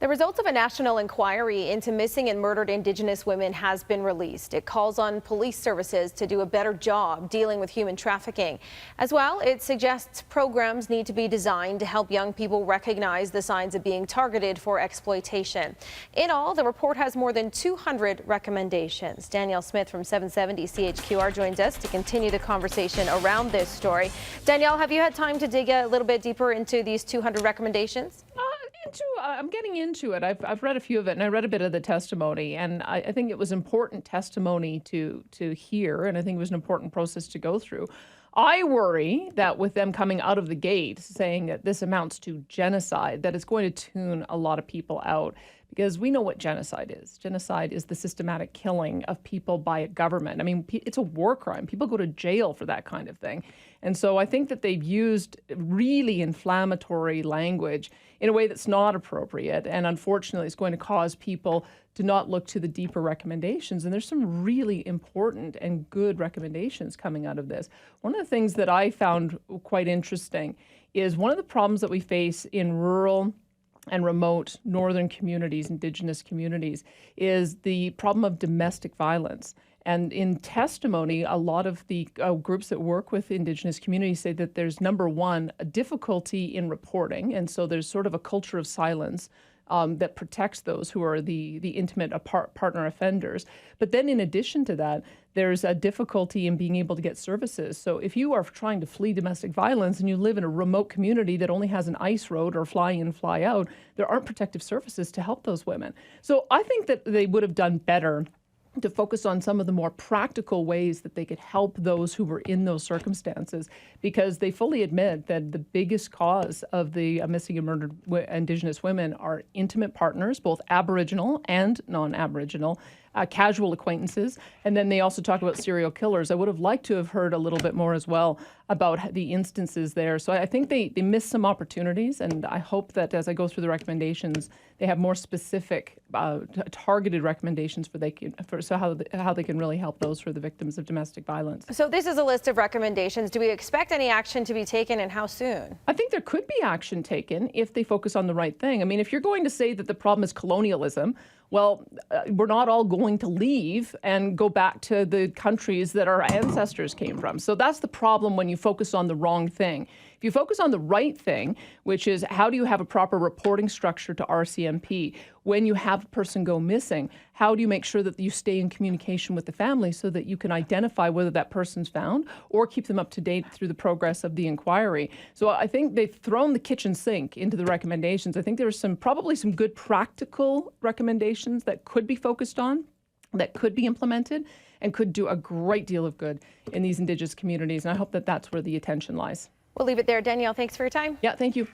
The results of a national inquiry into missing and murdered Indigenous women has been released. It calls on police services to do a better job dealing with human trafficking. As well, it suggests programs need to be designed to help young people recognize the signs of being targeted for exploitation. In all, the report has more than 200 recommendations. Danielle Smith from 770 CHQR joins us to continue the conversation around this story. Danielle, have you had time to dig a little bit deeper into these 200 recommendations? I'm getting into it. I've read a few of it, and I read a bit of the testimony, and I think it was important testimony to hear, and I think it was an important process to go through. I worry that with them coming out of the gate saying that this amounts to genocide, that it's going to tune a lot of people out, because we know what genocide is. Genocide is the systematic killing of people by a government. I mean, it's a war crime. People go to jail for that kind of thing. And so I think that they've used really inflammatory language in a way that's not appropriate. And unfortunately, it's going to cause people to not look to the deeper recommendations. And there's some really important and good recommendations coming out of this. One of the things that I found quite interesting is one of the problems that we face in rural and remote northern communities, Indigenous communities, is the problem of domestic violence. And in testimony, a lot of the groups that work with Indigenous communities say that there's, number one, a difficulty in reporting. And so there's sort of a culture of silence that protects those who are the intimate partner offenders. But then in addition to that, there's a difficulty in being able to get services. So if you are trying to flee domestic violence and you live in a remote community that only has an ice road or fly in, fly out, there aren't protective services to help those women. So I think that they would have done better to focus on some of the more practical ways that they could help those who were in those circumstances, because they fully admit that the biggest cause of the missing and murdered Indigenous women are intimate partners, both Aboriginal and non-Aboriginal, casual acquaintances, and then they also talk about serial killers. I would have liked to have heard a little bit more as well about the instances there. So I think they missed some opportunities, and I hope that as I go through the recommendations, they have more specific, targeted recommendations how they can really help those who are the victims of domestic violence. So this is a list of recommendations. Do we expect any action to be taken, and how soon? I think there could be action taken if they focus on the right thing. I mean, if you're going to say that the problem is colonialism, well, we're not all going to leave and go back to the countries that our ancestors came from. So that's the problem when you focus on the wrong thing. If you focus on the right thing, which is how do you have a proper reporting structure to RCMP? When you have a person go missing, how do you make sure that you stay in communication with the family so that you can identify whether that person's found or keep them up to date through the progress of the inquiry? So I think they've thrown the kitchen sink into the recommendations. I think there's probably some good practical recommendations that could be focused on, that could be implemented, and could do a great deal of good in these Indigenous communities. And I hope that that's where the attention lies. We'll leave it there. Danielle, thanks for your time. Yeah, thank you.